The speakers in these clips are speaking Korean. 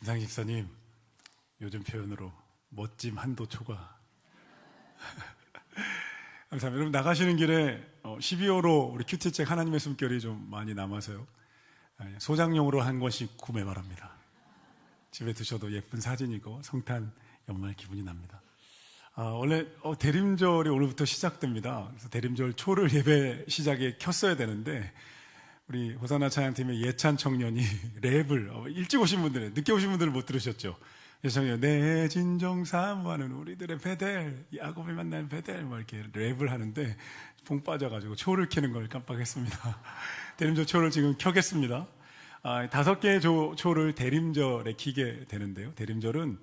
김상 집사님, 요즘 표현으로 멋짐 한도 초과. 감사합니다. 여러분, 나가시는 길에 12호로 우리 큐티책 하나님의 숨결이 좀 많이 남아서요, 소장용으로 한 권씩 구매 바랍니다. 집에 두셔도 예쁜 사진이고 성탄 연말 기분이 납니다. 원래 대림절이 오늘부터 시작됩니다. 그래서 대림절 초를 예배 시작에 켰어야 되는데 우리 호사나 찬양팀의 예찬 청년이 랩을, 일찍 오신 분들은, 늦게 오신 분들은 못 들으셨죠? 예찬 청년, 내 진정 사모하는 우리들의 베델, 야곱을 만나는 베델, 뭐 이렇게 랩을 하는데 뽕 빠져가지고 초를 켜는 걸 깜빡했습니다. 대림절 초를 지금 켜겠습니다. 5개의 초를 대림절에 켜게 되는데요. 대림절은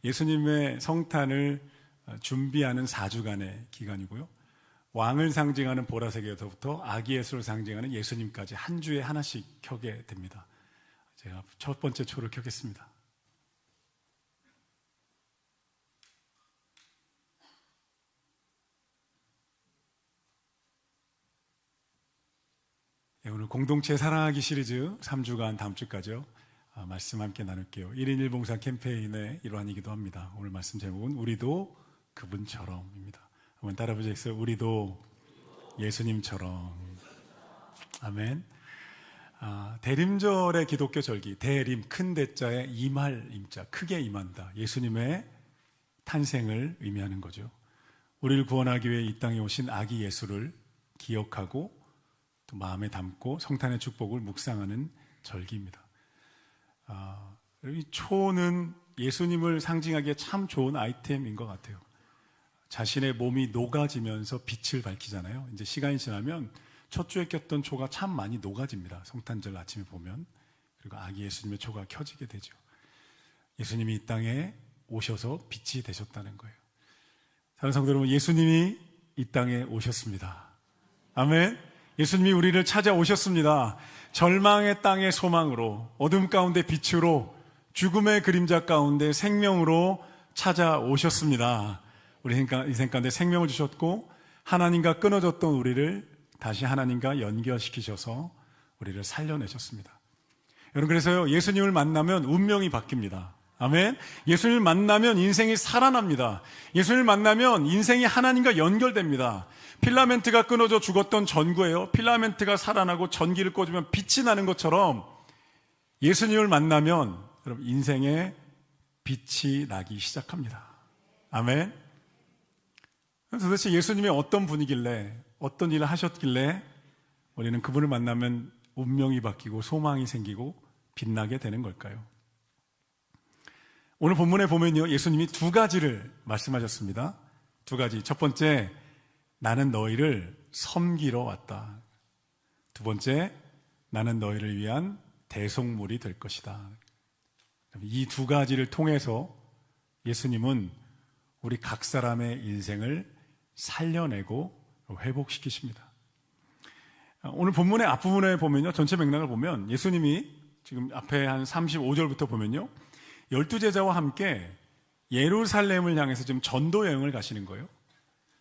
예수님의 성탄을 준비하는 4주간의 기간이고요. 왕을 상징하는 보라색에서부터 아기 예수를 상징하는 예수님까지 한 주에 하나씩 켜게 됩니다. 제가 첫 번째 초를 켜겠습니다. 오늘 공동체 사랑하기 시리즈 3주간 다음 주까지요. 말씀 함께 나눌게요. 1인 1봉사 캠페인의 일환이기도 합니다. 오늘 말씀 제목은 우리도 그분처럼입니다. 한번 따라 보시겠어요? 우리도 예수님처럼. 아멘. 대림절의 기독교 절기, 대림, 큰 대자에 임할 임자, 크게 임한다. 예수님의 탄생을 의미하는 거죠. 우리를 구원하기 위해 이 땅에 오신 아기 예수를 기억하고 또 마음에 담고 성탄의 축복을 묵상하는 절기입니다. 이 초는 예수님을 상징하기에 참 좋은 아이템인 것 같아요. 자신의 몸이 녹아지면서 빛을 밝히잖아요. 이제 시간이 지나면 첫 주에 꼈던 초가 참 많이 녹아집니다. 성탄절 아침에 보면. 그리고 아기 예수님의 초가 켜지게 되죠. 예수님이 이 땅에 오셔서 빛이 되셨다는 거예요. 사랑하는 성도 여러분, 예수님이 이 땅에 오셨습니다. 아멘. 예수님이 우리를 찾아오셨습니다. 절망의 땅의 소망으로, 어둠 가운데 빛으로, 죽음의 그림자 가운데 생명으로 찾아오셨습니다. 우리 인생 가운데 생명을 주셨고 하나님과 끊어졌던 우리를 다시 하나님과 연결시키셔서 우리를 살려내셨습니다. 여러분, 그래서요, 예수님을 만나면 운명이 바뀝니다. 아멘. 예수님을 만나면 인생이 살아납니다. 예수님을 만나면 인생이 하나님과 연결됩니다. 필라멘트가 끊어져 죽었던 전구예요. 필라멘트가 살아나고 전기를 꽂으면 빛이 나는 것처럼 예수님을 만나면 여러분, 인생에 빛이 나기 시작합니다. 아멘. 도대체 예수님이 어떤 분이길래, 어떤 일을 하셨길래 우리는 그분을 만나면 운명이 바뀌고 소망이 생기고 빛나게 되는 걸까요? 오늘 본문에 보면요, 예수님이 2가지를 말씀하셨습니다. 2가지. 첫 번째, 나는 너희를 섬기러 왔다. 2번째, 나는 너희를 위한 대속물이 될 것이다. 이 2가지를 통해서 예수님은 우리 각 사람의 인생을 살려내고 회복시키십니다. 오늘 본문의 앞부분에 보면요, 전체 맥락을 보면 예수님이 지금 앞에 한 35절부터 보면요, 12제자와 함께 예루살렘을 향해서 지금 전도 여행을 가시는 거예요.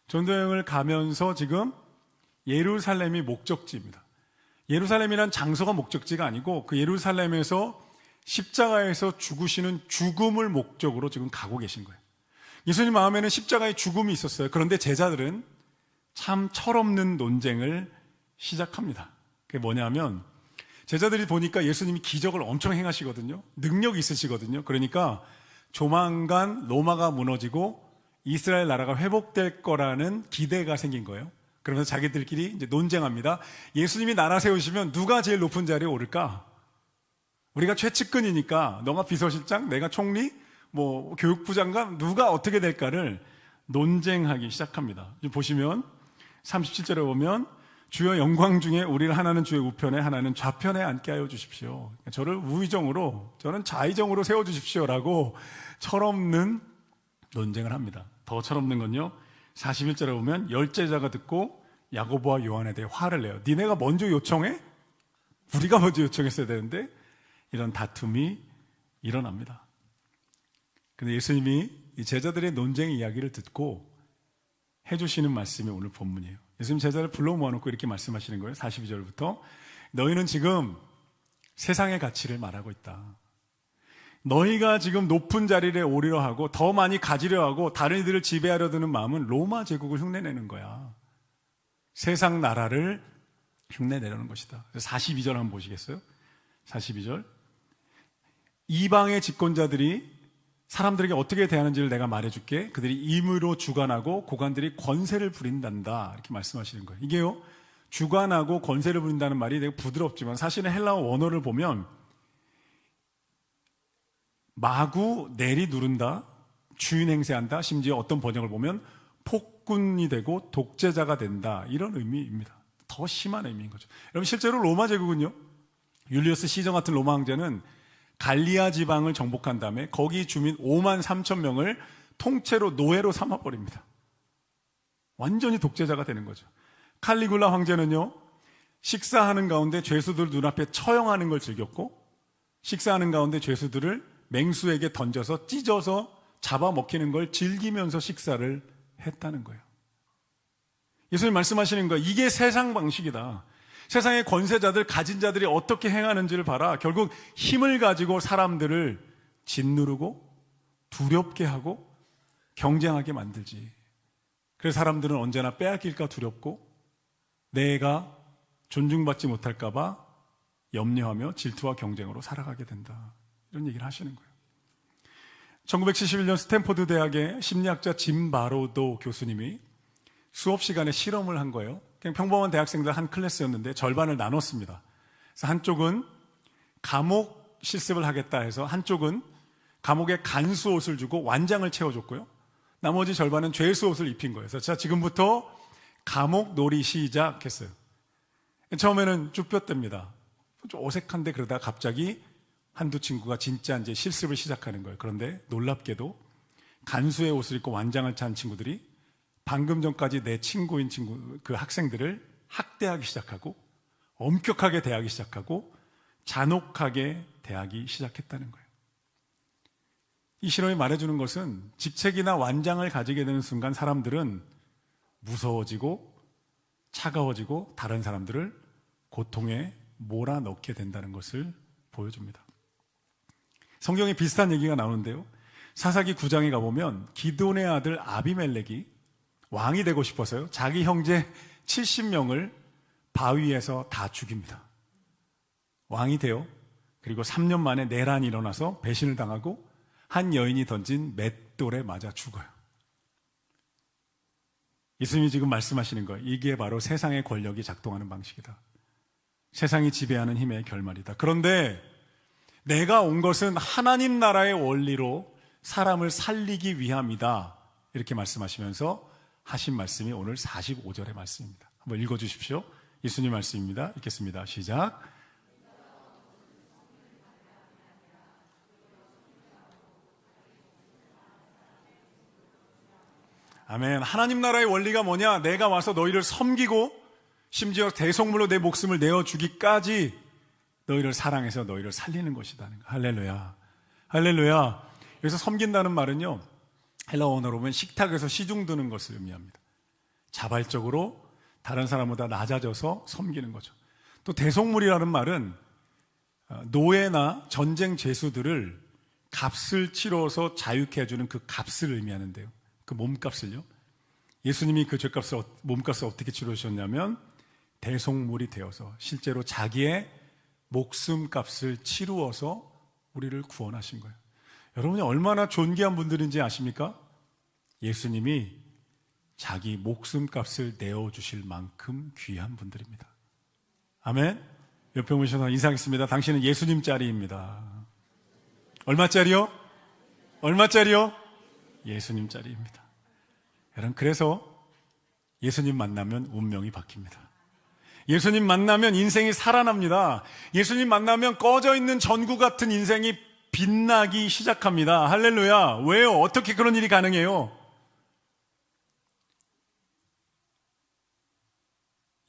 전도 여행을 가면서 지금 예루살렘이 목적지입니다. 예루살렘이란 장소가 목적지가 아니고 그 예루살렘에서 십자가에서 죽으시는 죽음을 목적으로 지금 가고 계신 거예요. 예수님 마음에는 십자가의 죽음이 있었어요. 그런데 제자들은 참 철없는 논쟁을 시작합니다. 그게 뭐냐면 제자들이 보니까 예수님이 기적을 엄청 행하시거든요. 능력이 있으시거든요. 그러니까 조만간 로마가 무너지고 이스라엘 나라가 회복될 거라는 기대가 생긴 거예요. 그러면서 자기들끼리 이제 논쟁합니다. 예수님이 나라 세우시면 누가 제일 높은 자리에 오를까? 우리가 최측근이니까 너가 비서실장, 내가 총리, 교육부 장관, 누가 어떻게 될까를 논쟁하기 시작합니다. 보시면 37절에 보면 주여 영광 중에 우리를 하나는 주의 우편에 하나는 좌편에 앉게 하여 주십시오. 저를 우의정으로, 저는 좌의정으로 세워주십시오라고 철없는 논쟁을 합니다. 더 철없는 건요, 41절에 보면 10제자가 듣고 야고보와 요한에 대해 화를 내요. 니네가 먼저 요청해? 우리가 먼저 요청했어야 되는데 이런 다툼이 일어납니다. 근데 예수님이 이 제자들의 논쟁 이야기를 듣고 해주시는 말씀이 오늘 본문이에요. 예수님 제자를 불러 모아놓고 이렇게 말씀하시는 거예요. 42절부터 너희는 지금 세상의 가치를 말하고 있다. 너희가 지금 높은 자리에 오리려 하고 더 많이 가지려 하고 다른 이들을 지배하려 드는 마음은 로마 제국을 흉내내는 거야. 세상 나라를 흉내내려는 것이다. 42절 한번 보시겠어요? 42절. 이방의 집권자들이 사람들에게 어떻게 대하는지를 내가 말해줄게. 그들이 임의로 주관하고 고관들이 권세를 부린단다. 이렇게 말씀하시는 거예요. 이게요, 주관하고 권세를 부린다는 말이 되게 부드럽지만 사실은 헬라어 원어를 보면 마구 내리 누른다, 주인 행세한다, 심지어 어떤 번역을 보면 폭군이 되고 독재자가 된다, 이런 의미입니다. 더 심한 의미인 거죠. 여러분, 실제로 로마 제국은요, 율리우스 시저 같은 로마 황제는 갈리아 지방을 정복한 다음에 거기 주민 5만 3천 명을 통째로 노예로 삼아버립니다. 완전히 독재자가 되는 거죠. 칼리굴라 황제는요, 식사하는 가운데 죄수들 눈앞에 처형하는 걸 즐겼고, 식사하는 가운데 죄수들을 맹수에게 던져서 찢어서 잡아먹히는 걸 즐기면서 식사를 했다는 거예요. 예수님 말씀하시는 거예요. 이게 세상 방식이다. 세상의 권세자들, 가진 자들이 어떻게 행하는지를 봐라. 결국 힘을 가지고 사람들을 짓누르고 두렵게 하고 경쟁하게 만들지. 그래서 사람들은 언제나 빼앗길까 두렵고 내가 존중받지 못할까 봐 염려하며 질투와 경쟁으로 살아가게 된다. 이런 얘기를 하시는 거예요. 1971년 스탠포드 대학의 심리학자 짐 바로도 교수님이 수업 시간에 실험을 한 거예요. 그냥 평범한 대학생들 한 클래스였는데 절반을 나눴습니다. 그래서 한쪽은 감옥 실습을 하겠다 해서 한쪽은 감옥에 간수 옷을 주고 완장을 채워줬고요. 나머지 절반은 죄수 옷을 입힌 거예요. 그래서 자, 지금부터 감옥 놀이 시작했어요. 처음에는 쭈뼛댑니다. 좀 어색한데 그러다가 갑자기 한두 친구가 진짜 이제 실습을 시작하는 거예요. 그런데 놀랍게도 간수의 옷을 입고 완장을 찬 친구들이 방금 전까지 내 친구인 그 학생들을 학대하기 시작하고 엄격하게 대하기 시작하고 잔혹하게 대하기 시작했다는 거예요. 이 실험이 말해주는 것은 직책이나 완장을 가지게 되는 순간 사람들은 무서워지고 차가워지고 다른 사람들을 고통에 몰아넣게 된다는 것을 보여줍니다. 성경에 비슷한 얘기가 나오는데요. 사사기 9장에 가보면 기드온의 아들 아비멜렉이 왕이 되고 싶어서요, 자기 형제 70명을 바위에서 다 죽입니다. 왕이 돼요. 그리고 3년 만에 내란이 일어나서 배신을 당하고 한 여인이 던진 맷돌에 맞아 죽어요. 예수님이 지금 말씀하시는 거예요. 이게 바로 세상의 권력이 작동하는 방식이다. 세상이 지배하는 힘의 결말이다. 그런데 내가 온 것은 하나님 나라의 원리로 사람을 살리기 위함이다. 이렇게 말씀하시면서 하신 말씀이 오늘 45절의 말씀입니다. 한번 읽어주십시오. 예수님 말씀입니다. 읽겠습니다. 시작. 아멘. 하나님 나라의 원리가 뭐냐? 내가 와서 너희를 섬기고 심지어 대속물로 내 목숨을 내어주기까지 너희를 사랑해서 너희를 살리는 것이다. 할렐루야. 할렐루야. 여기서 섬긴다는 말은요, 헬라어 언어로 보면 식탁에서 시중 드는 것을 의미합니다. 자발적으로 다른 사람보다 낮아져서 섬기는 거죠. 또 대속물이라는 말은 노예나 전쟁 죄수들을 값을 치러서 자유케 해주는 그 값을 의미하는데요. 그 몸값을요. 예수님이 그 죄값을, 몸값을 어떻게 치르셨냐면 대속물이 되어서 실제로 자기의 목숨값을 치루어서 우리를 구원하신 거예요. 여러분이 얼마나 존귀한 분들인지 아십니까? 예수님이 자기 목숨값을 내어주실 만큼 귀한 분들입니다. 아멘. 옆에 오셔서 인사하겠습니다. 당신은 예수님 짤입니다. 얼마짜리요? 얼마짜리요? 예수님 짤입니다. 여러분, 그래서 예수님 만나면 운명이 바뀝니다. 예수님 만나면 인생이 살아납니다. 예수님 만나면 꺼져 있는 전구 같은 인생이 빛나기 시작합니다. 할렐루야. 왜요? 어떻게 그런 일이 가능해요?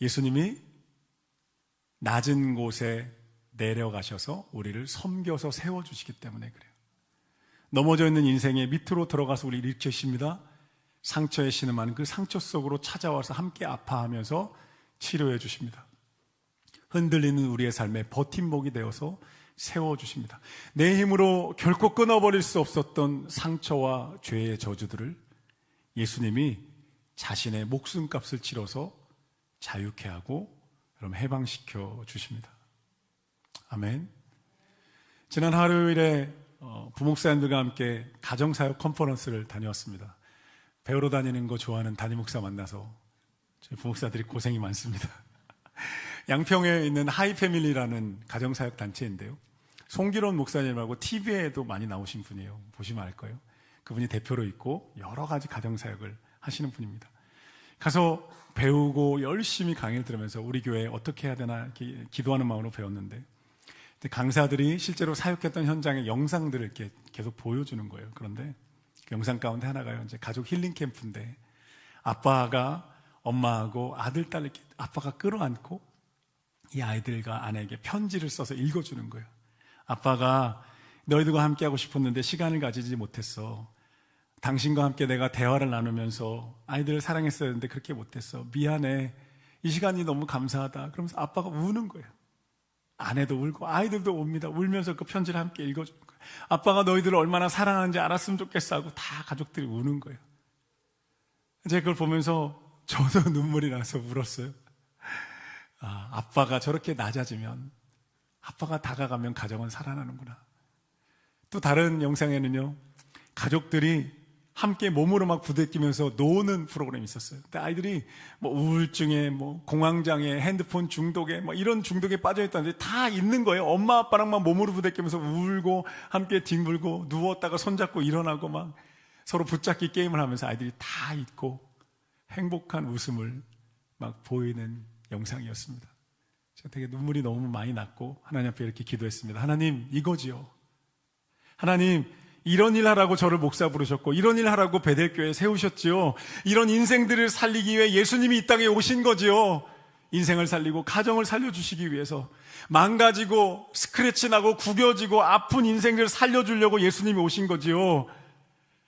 예수님이 낮은 곳에 내려가셔서 우리를 섬겨서 세워주시기 때문에 그래요. 넘어져 있는 인생의 밑으로 들어가서 우리를 일으키십니다. 상처에 신음하는 그 상처 속으로 찾아와서 함께 아파하면서 치료해 주십니다. 흔들리는 우리의 삶에 버팀목이 되어서 세워주십니다. 내 힘으로 결코 끊어버릴 수 없었던 상처와 죄의 저주들을 예수님이 자신의 목숨값을 치러서 자유케 하고 여러분 해방시켜 주십니다. 아멘. 지난 화요일에 부목사님들과 함께 가정사역 컨퍼런스를 다녀왔습니다. 배우러 다니는 거 좋아하는 담임 목사 만나서 저희 부목사들이 고생이 많습니다. 양평에 있는 하이패밀리라는 가정사역 단체인데요. 송기론 목사님하고 TV에도 많이 나오신 분이에요. 보시면 알 거예요. 그분이 대표로 있고 여러 가지 가정사역을 하시는 분입니다. 가서 배우고 열심히 강의를 들으면서 우리 교회에 어떻게 해야 되나 이렇게 기도하는 마음으로 배웠는데, 강사들이 실제로 사역했던 현장의 영상들을 이렇게 계속 보여주는 거예요. 그런데 그 영상 가운데 하나가요, 이제 가족 힐링 캠프인데 아빠가 엄마하고 아들, 딸 이렇게 아빠가 끌어안고 이 아이들과 아내에게 편지를 써서 읽어주는 거예요. 아빠가 너희들과 함께하고 싶었는데 시간을 가지지 못했어. 당신과 함께 내가 대화를 나누면서 아이들을 사랑했어야 했는데 그렇게 못했어. 미안해. 이 시간이 너무 감사하다. 그러면서 아빠가 우는 거예요. 아내도 울고 아이들도 옵니다. 울면서 그 편지를 함께 읽어주는 거예요. 아빠가 너희들을 얼마나 사랑하는지 알았으면 좋겠어 하고 다 가족들이 우는 거예요. 제가 그걸 보면서 저도 눈물이 나서 울었어요. 아빠가 저렇게 낮아지면, 아빠가 다가가면 가정은 살아나는구나. 또 다른 영상에는요, 가족들이 함께 몸으로 막 부대끼면서 노는 프로그램이 있었어요. 근데 아이들이 뭐 우울증에, 뭐 공황장애, 핸드폰 중독에, 뭐 이런 중독에 빠져있다는데 다 있는 거예요. 엄마 아빠랑만 몸으로 부대끼면서 울고 함께 뒹굴고 누웠다가 손잡고 일어나고 막 서로 붙잡기 게임을 하면서 아이들이 다 있고 행복한 웃음을 막 보이는 영상이었습니다. 제가 되게 눈물이 너무 많이 났고 하나님 앞에 이렇게 기도했습니다. 하나님, 이거지요. 하나님, 이런 일 하라고 저를 목사 부르셨고 이런 일 하라고 베델교회 세우셨지요. 이런 인생들을 살리기 위해 예수님이 이 땅에 오신 거지요. 인생을 살리고 가정을 살려주시기 위해서 망가지고 스크래치 나고 구겨지고 아픈 인생들을 살려주려고 예수님이 오신 거지요.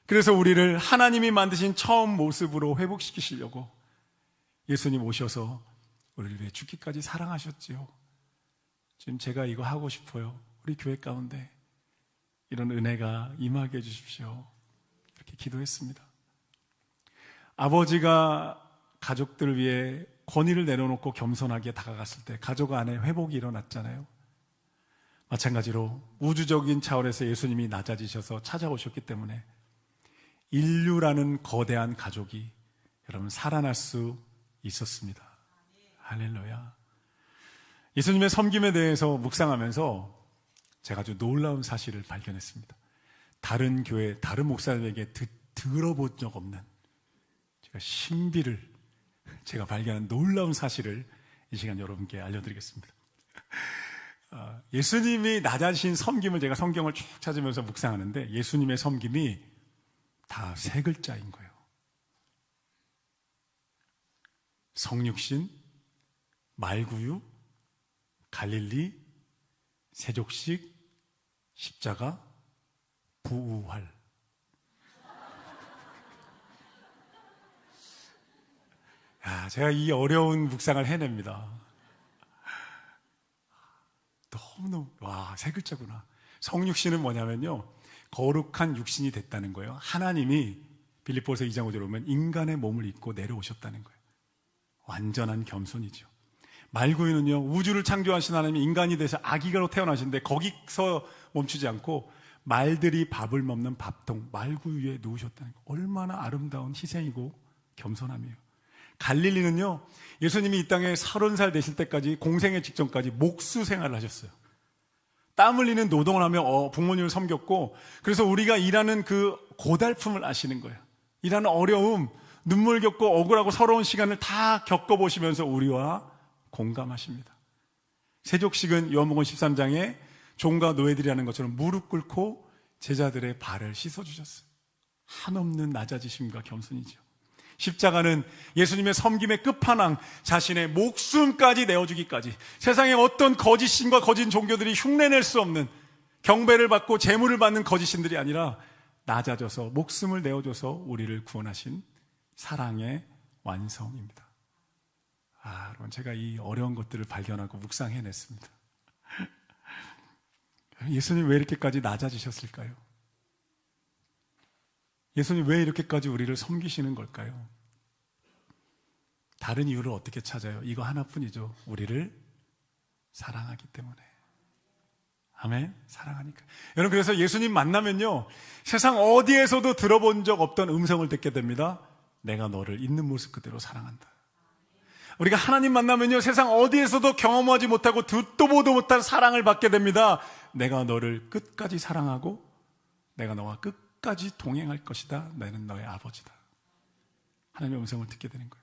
그래서 우리를 하나님이 만드신 처음 모습으로 회복시키시려고 예수님 오셔서 우리를 위해 죽기까지 사랑하셨지요. 지금 제가 이거 하고 싶어요. 우리 교회 가운데 이런 은혜가 임하게 해주십시오. 이렇게 기도했습니다. 아버지가 가족들을 위해 권위를 내려놓고 겸손하게 다가갔을 때 가족 안에 회복이 일어났잖아요. 마찬가지로 우주적인 차원에서 예수님이 낮아지셔서 찾아오셨기 때문에 인류라는 거대한 가족이 여러분 살아날 수 있었습니다. 할렐루야. 예수님의 섬김에 대해서 묵상하면서 제가 아주 놀라운 사실을 발견했습니다. 다른 교회, 다른 목사님에게 들어본 적 없는 제가 신비를 제가 발견한 놀라운 사실을 이 시간 여러분께 알려드리겠습니다. 예수님이 낮아지신 섬김을 제가 성경을 쭉 찾으면서 묵상하는데 예수님의 섬김이 다 세 글자인 거예요. 성육신, 말구유, 갈릴리, 세족식, 십자가, 부활. 제가 이 어려운 묵상을 해냅니다. 너무너무, 세 글자구나. 성육신은 뭐냐면요, 거룩한 육신이 됐다는 거예요. 하나님이 빌립보서 2장 5절에 보면 인간의 몸을 입고 내려오셨다는 거예요. 완전한 겸손이죠. 말구유는요, 우주를 창조하신 하나님이 인간이 돼서 아기가로 태어나신데 거기서 멈추지 않고 말들이 밥을 먹는 밥통, 말구유 위에 누우셨다는 거. 얼마나 아름다운 희생이고 겸손함이에요. 갈릴리는요, 예수님이 이 땅에 30살 되실 때까지 공생의 직전까지 목수 생활을 하셨어요. 땀 흘리는 노동을 하며 부모님을 섬겼고, 그래서 우리가 일하는 그 고달픔을 아시는 거예요. 일하는 어려움, 눈물 겪고 억울하고 서러운 시간을 다 겪어보시면서 우리와 공감하십니다. 세족식은 요한복음 13장에 종과 노예들이 하는 것처럼 무릎 꿇고 제자들의 발을 씻어주셨어요. 한없는 낮아지심과 겸손이죠. 십자가는 예수님의 섬김의 끝판왕, 자신의 목숨까지 내어주기까지 세상에 어떤 거짓신과 거짓 종교들이 흉내낼 수 없는, 경배를 받고 제물을 받는 거짓신들이 아니라 낮아져서 목숨을 내어줘서 우리를 구원하신 사랑의 완성입니다. 여러분, 제가 이 어려운 것들을 발견하고 묵상해냈습니다. 예수님 왜 이렇게까지 낮아지셨을까요? 예수님 왜 이렇게까지 우리를 섬기시는 걸까요? 다른 이유를 어떻게 찾아요? 이거 하나뿐이죠. 우리를 사랑하기 때문에. 아멘. 사랑하니까. 여러분, 그래서 예수님 만나면요, 세상 어디에서도 들어본 적 없던 음성을 듣게 됩니다. 내가 너를 있는 모습 그대로 사랑한다. 우리가 하나님 만나면요, 세상 어디에서도 경험하지 못하고 듣도 보도 못한 사랑을 받게 됩니다. 내가 너를 끝까지 사랑하고 내가 너와 끝까지 동행할 것이다. 나는 너의 아버지다. 하나님의 음성을 듣게 되는 거예요.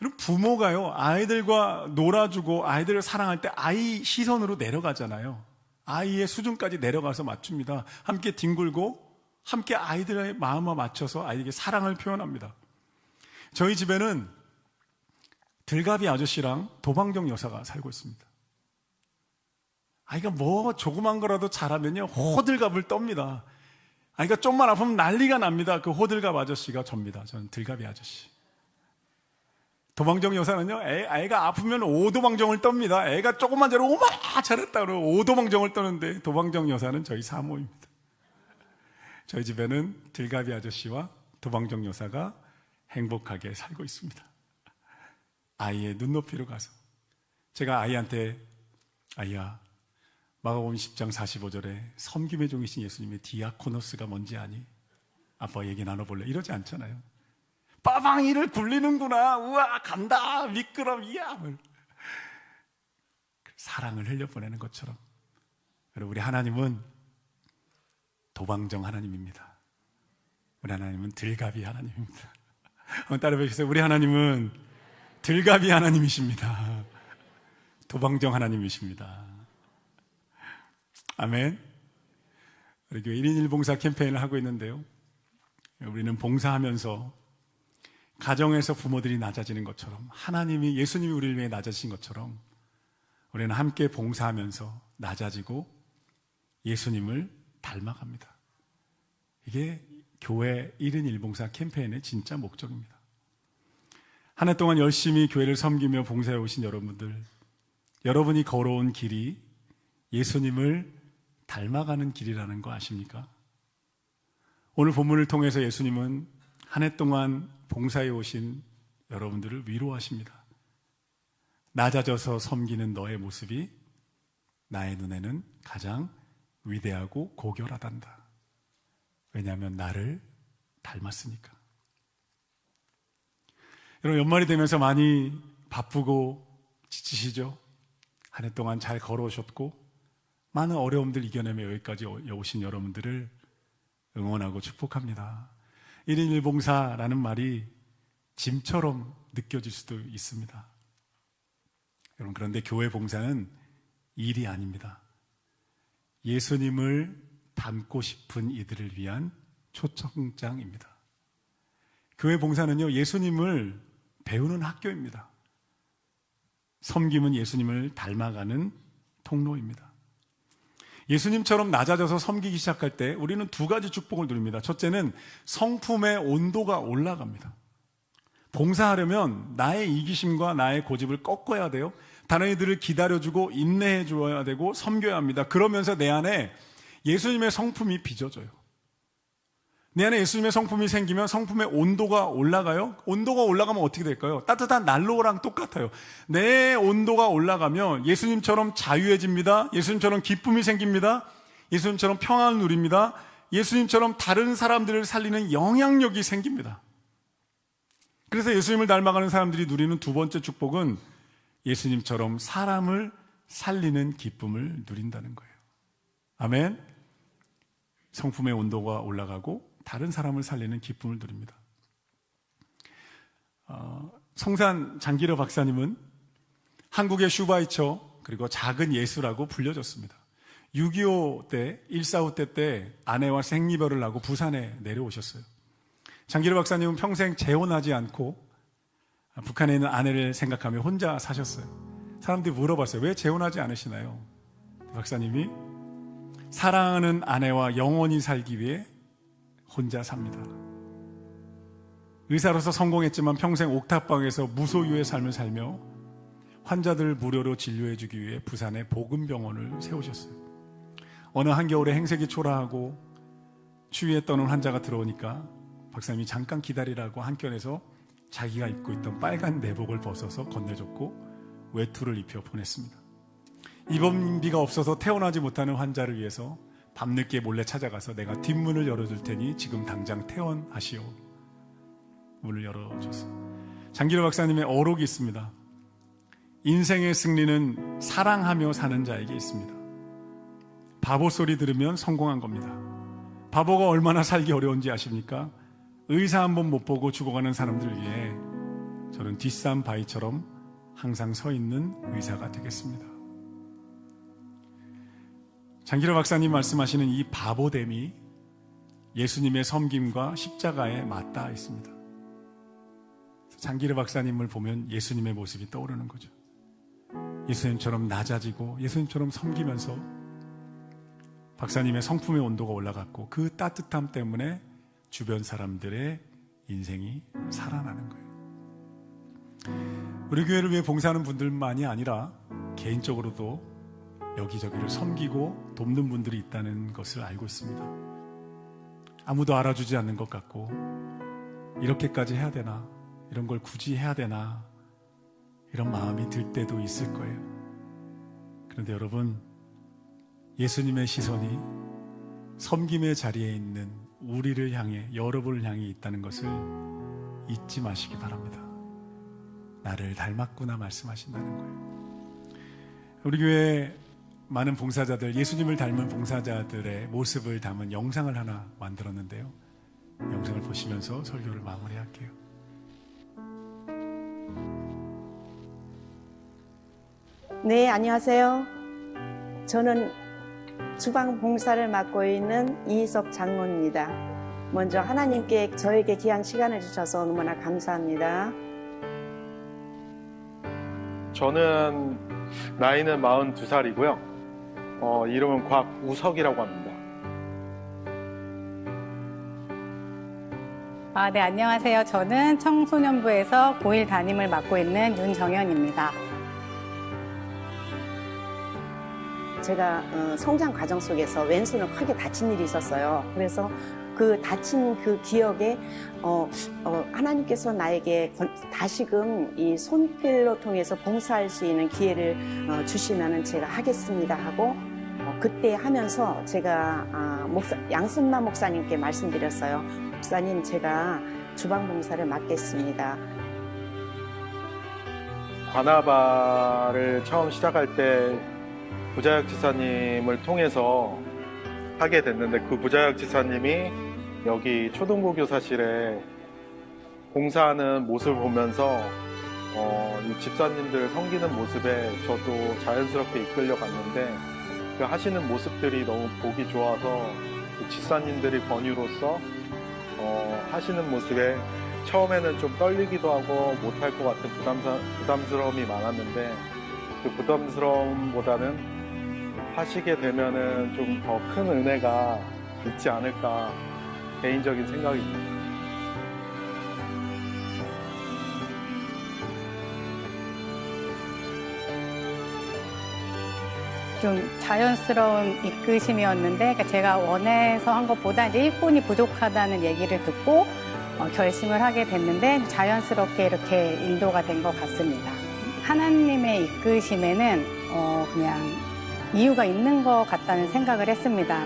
여러분, 부모가요, 아이들과 놀아주고 아이들을 사랑할 때 아이 시선으로 내려가잖아요. 아이의 수준까지 내려가서 맞춥니다. 함께 뒹굴고 함께 아이들의 마음에 맞춰서 아이에게 사랑을 표현합니다. 저희 집에는 들가비 아저씨랑 도방정 여사가 살고 있습니다. 아이가 뭐 조그만 거라도 잘하면요, 호들갑을 떱니다. 아이가 좀만 아프면 난리가 납니다. 그 호들갑 아저씨가 접니다. 저는 들가비 아저씨. 도방정 여사는요, 애가 아프면 오도방정을 떱니다. 애가 조금만 잘하면 오마 잘했다 그러고 오도방정을 떠는데 도방정 여사는 저희 사모입니다. 저희 집에는 들가비 아저씨와 도방정 여사가 행복하게 살고 있습니다. 아이의 눈높이로 가서 제가 아이한테, 아이야, 마가복음 10장 45절에 섬김의 종이신 예수님의 디아코노스가 뭔지 아니? 아빠 얘기 나눠볼래? 이러지 않잖아요. 빠방이를 굴리는구나. 우와, 간다. 미끄럼, 이야. 사랑을 흘려보내는 것처럼. 여러분, 우리 하나님은 도방정 하나님입니다. 우리 하나님은 들가비 하나님입니다. 한번 따라 해주세요. 우리 하나님은 들가비 하나님이십니다. 도방정 하나님이십니다. 아멘. 우리 교회 1인 1봉사 캠페인을 하고 있는데요, 우리는 봉사하면서 가정에서 부모들이 낮아지는 것처럼, 하나님이, 예수님이 우리를 위해 낮아지신 것처럼 우리는 함께 봉사하면서 낮아지고 예수님을 닮아갑니다. 이게 교회 1인 1봉사 캠페인의 진짜 목적입니다. 한 해 동안 열심히 교회를 섬기며 봉사해 오신 여러분들, 여러분이 걸어온 길이 예수님을 닮아가는 길이라는 거 아십니까? 오늘 본문을 통해서 예수님은 한 해 동안 봉사해 오신 여러분들을 위로하십니다. 낮아져서 섬기는 너의 모습이 나의 눈에는 가장 위대하고 고결하단다. 왜냐하면 나를 닮았으니까. 여러분, 연말이 되면서 많이 바쁘고 지치시죠? 한 해 동안 잘 걸어오셨고 많은 어려움들 이겨내며 여기까지 오신 여러분들을 응원하고 축복합니다. 1인 1봉사라는 말이 짐처럼 느껴질 수도 있습니다. 여러분, 그런데 교회 봉사는 일이 아닙니다. 예수님을 닮고 싶은 이들을 위한 초청장입니다. 교회 봉사는요, 예수님을 배우는 학교입니다. 섬김은 예수님을 닮아가는 통로입니다. 예수님처럼 낮아져서 섬기기 시작할 때 우리는 두 가지 축복을 누립니다. 첫째는 성품의 온도가 올라갑니다. 봉사하려면 나의 이기심과 나의 고집을 꺾어야 돼요. 다른 이들을 기다려주고 인내해 줘야 되고 섬겨야 합니다. 그러면서 내 안에 예수님의 성품이 빚어져요. 내 안에 예수님의 성품이 생기면 성품의 온도가 올라가요. 온도가 올라가면 어떻게 될까요? 따뜻한 난로랑 똑같아요. 내 온도가 올라가면 예수님처럼 자유해집니다. 예수님처럼 기쁨이 생깁니다. 예수님처럼 평안을 누립니다. 예수님처럼 다른 사람들을 살리는 영향력이 생깁니다. 그래서 예수님을 닮아가는 사람들이 누리는 두 번째 축복은 예수님처럼 사람을 살리는 기쁨을 누린다는 거예요. 아멘. 성품의 온도가 올라가고 다른 사람을 살리는 기쁨을 누립니다. 성산 장기려 박사님은 한국의 슈바이처 그리고 작은 예수라고 불려졌습니다. 6.25 때, 1.45 때 아내와 생이별을 하고 부산에 내려오셨어요. 장기려 박사님은 평생 재혼하지 않고 북한에 있는 아내를 생각하며 혼자 사셨어요. 사람들이 물어봤어요. 왜 재혼하지 않으시나요? 박사님이 사랑하는 아내와 영원히 살기 위해 혼자 삽니다. 의사로서 성공했지만 평생 옥탑방에서 무소유의 삶을 살며 환자들을 무료로 진료해주기 위해 부산에 복음병원을 세우셨어요. 어느 한겨울에 행색이 초라하고 추위에 떠는 환자가 들어오니까 박사님이 잠깐 기다리라고 한켠에서 자기가 입고 있던 빨간 내복을 벗어서 건네줬고 외투를 입혀 보냈습니다. 입원비가 없어서 퇴원하지 못하는 환자를 위해서 밤늦게 몰래 찾아가서 내가 뒷문을 열어줄 테니 지금 당장 퇴원하시오. 문을 열어줬어요. 장기로 박사님의 어록이 있습니다. 인생의 승리는 사랑하며 사는 자에게 있습니다. 바보 소리 들으면 성공한 겁니다. 바보가 얼마나 살기 어려운지 아십니까? 의사 한 번 못 보고 죽어가는 사람들 위해 저는 뒷산 바위처럼 항상 서 있는 의사가 되겠습니다. 장기로 박사님 말씀하시는 이 바보됨이 예수님의 섬김과 십자가에 맞닿아 있습니다. 장기로 박사님을 보면 예수님의 모습이 떠오르는 거죠. 예수님처럼 낮아지고 예수님처럼 섬기면서 박사님의 성품의 온도가 올라갔고 그 따뜻함 때문에 주변 사람들의 인생이 살아나는 거예요. 우리 교회를 위해 봉사하는 분들만이 아니라 개인적으로도 여기저기를 섬기고 돕는 분들이 있다는 것을 알고 있습니다. 아무도 알아주지 않는 것 같고 이렇게까지 해야 되나, 이런 걸 굳이 해야 되나, 이런 마음이 들 때도 있을 거예요. 그런데 여러분, 예수님의 시선이 섬김의 자리에 있는 우리를 향해, 여러분을 향해 있다는 것을 잊지 마시기 바랍니다. 나를 닮았구나 말씀하신다는 거예요. 우리 교회 많은 봉사자들, 예수님을 닮은 봉사자들의 모습을 담은 영상을 하나 만들었는데요. 영상을 보시면서 설교를 마무리할게요. 네, 안녕하세요. 저는 주방 봉사를 맡고 있는 이희석 장로입니다. 먼저 하나님께 저에게 귀한 시간을 주셔서 너무나 감사합니다. 저는 나이는 42살이고요. 이름은 곽우석이라고 합니다. 네, 안녕하세요. 저는 청소년부에서 고1 담임을 맡고 있는 윤정현입니다. 제가 성장 과정 속에서 왼손을 크게 다친 일이 있었어요. 그래서 그 다친 그 기억에 하나님께서 나에게 다시금 이 손길로 통해서 봉사할 수 있는 기회를 주시면은 제가 하겠습니다 하고 그때 하면서 제가 양순만 목사님께 말씀드렸어요. 목사님, 제가 주방 봉사를 맡겠습니다. 관아바를 처음 시작할 때 부자혁 지사님을 통해서 하게 됐는데, 그 부자혁 지사님이 여기 초등부 교사실에 봉사하는 모습을 보면서 이 집사님들 섬기는 모습에 저도 자연스럽게 이끌려 갔는데, 그 하시는 모습들이 너무 보기 좋아서 그 집사님들이 권유로서 하시는 모습에 처음에는 좀 떨리기도 하고 못할 것 같은 부담스러움이 많았는데, 그 부담스러움보다는 하시게 되면은 좀 더 큰 은혜가 있지 않을까, 개인적인 생각입니다. 좀 자연스러운 이끄심이었는데, 그러니까 제가 원해서 한 것보다 이제 일꾼이 부족하다는 얘기를 듣고 결심을 하게 됐는데, 자연스럽게 이렇게 인도가 된 것 같습니다. 하나님의 이끄심에는 그냥 이유가 있는 것 같다는 생각을 했습니다.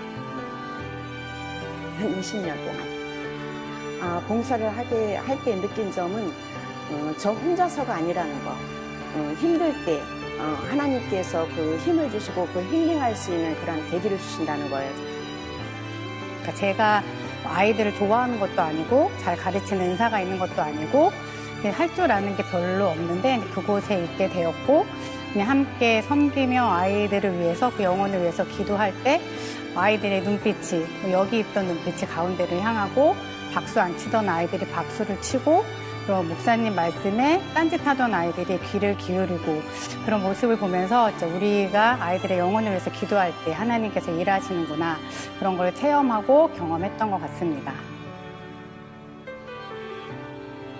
한 20년 동안 봉사를 할 때 느낀 점은 저 혼자서가 아니라는 거. 힘들 때 하나님께서 그 힘을 주시고 그 힐링할 수 있는 그런 계기를 주신다는 거예요. 그러니까 제가 아이들을 좋아하는 것도 아니고 잘 가르치는 은사가 있는 것도 아니고 할 줄 아는 게 별로 없는데 그곳에 있게 되었고, 그냥 함께 섬기며 아이들을 위해서, 그 영혼을 위해서 기도할 때 아이들의 눈빛이, 여기 있던 눈빛이 가운데를 향하고 박수 안 치던 아이들이 박수를 치고, 그리고 목사님 말씀에 딴짓하던 아이들이 귀를 기울이고, 그런 모습을 보면서 우리가 아이들의 영혼을 위해서 기도할 때 하나님께서 일하시는구나, 그런 걸 체험하고 경험했던 것 같습니다.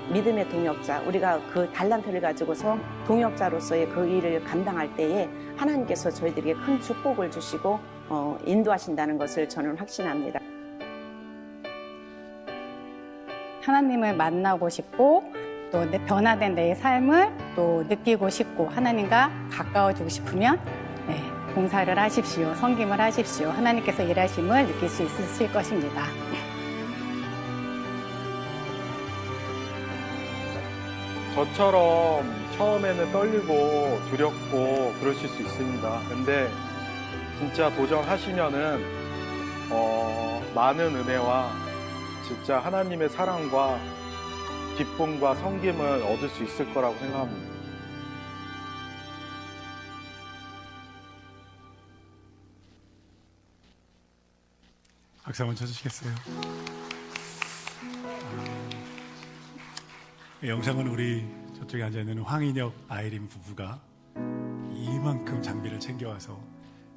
믿음의 동역자, 우리가 그 달란트를 가지고서 동역자로서의 그 일을 감당할 때에 하나님께서 저희들에게 큰 축복을 주시고 인도하신다는 것을 저는 확신합니다. 하나님을 만나고 싶고 또 변화된 내 삶을 또 느끼고 싶고 하나님과 가까워지고 싶으면 봉사를 하십시오. 섬김을 하십시오. 하나님께서 일하심을 느낄 수 있으실 것입니다. 저처럼 처음에는 떨리고 두렵고 그러실 수 있습니다. 근데 진짜 도전하시면은 많은 은혜와 진짜 하나님의 사랑과 기쁨과 섬김을 얻을 수 있을 거라고 생각합니다. 박수 한번 쳐주시겠어요? 이 영상은 우리 저쪽에 앉아있는 황인혁 아이린 부부가 이만큼 장비를 챙겨와서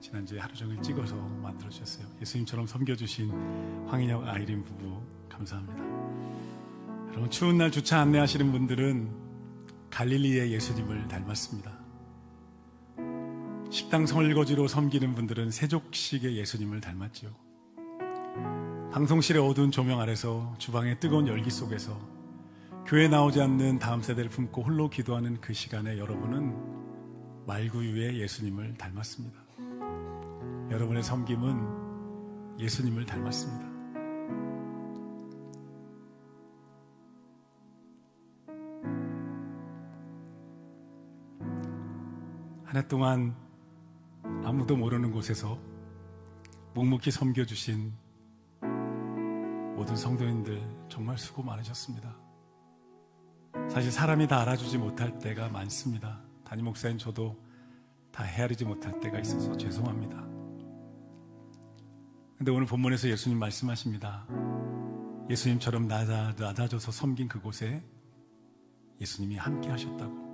지난주에 하루 종일 찍어서 만들어주셨어요. 예수님처럼 섬겨주신 황인혁 아이린 부부 감사합니다. 여러분, 추운 날 주차 안내하시는 분들은 갈릴리의 예수님을 닮았습니다. 식당 설거지로 섬기는 분들은 세족식의 예수님을 닮았지요. 방송실의 어두운 조명 아래서 주방의 뜨거운 열기 속에서 교회 나오지 않는 다음 세대를 품고 홀로 기도하는 그 시간에 여러분은 말구유의 예수님을 닮았습니다. 여러분의 섬김은 예수님을 닮았습니다. 한 해 동안 아무도 모르는 곳에서 묵묵히 섬겨주신 모든 성도님들 정말 수고 많으셨습니다. 사실 사람이 다 알아주지 못할 때가 많습니다. 담임 목사인 저도 다 헤아리지 못할 때가 있어서 죄송합니다. 근데 오늘 본문에서 예수님 말씀하십니다. 예수님처럼 낮아져서 섬긴 그곳에 예수님이 함께 하셨다고.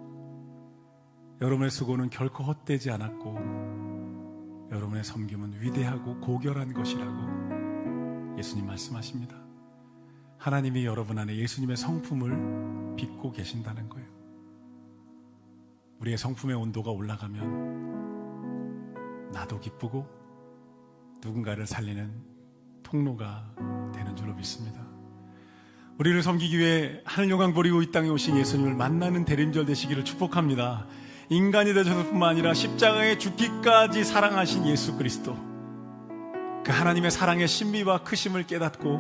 여러분의 수고는 결코 헛되지 않았고 여러분의 섬김은 위대하고 고결한 것이라고 예수님 말씀하십니다. 하나님이 여러분 안에 예수님의 성품을 빚고 계신다는 거예요. 우리의 성품의 온도가 올라가면 나도 기쁘고 누군가를 살리는 통로가 되는 줄로 믿습니다. 우리를 섬기기 위해 하늘영광 버리고 이 땅에 오신 예수님을 만나는 대림절 되시기를 축복합니다. 인간이 되셔서 뿐만 아니라 십자가에 죽기까지 사랑하신 예수 그리스도, 그 하나님의 사랑의 신비와 크심을 깨닫고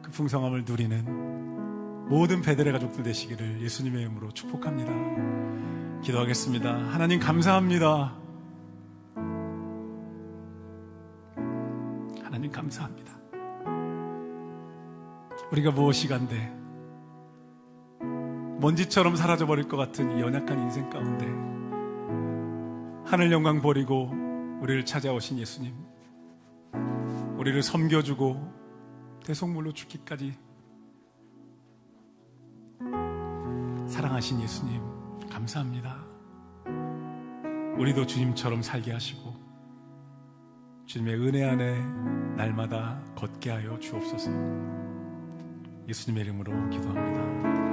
그 풍성함을 누리는 모든 베들레 가족들 되시기를 예수님의 이름으로 축복합니다. 기도하겠습니다. 하나님 감사합니다. 하나님 감사합니다. 우리가 무엇이 간데 먼지처럼 사라져버릴 것 같은 이 연약한 인생 가운데 하늘 영광 버리고 우리를 찾아오신 예수님, 우리를 섬겨주고 대속물로 죽기까지 사랑하신 예수님 감사합니다. 우리도 주님처럼 살게 하시고 주님의 은혜 안에 날마다 걷게 하여 주옵소서. 예수님의 이름으로 기도합니다.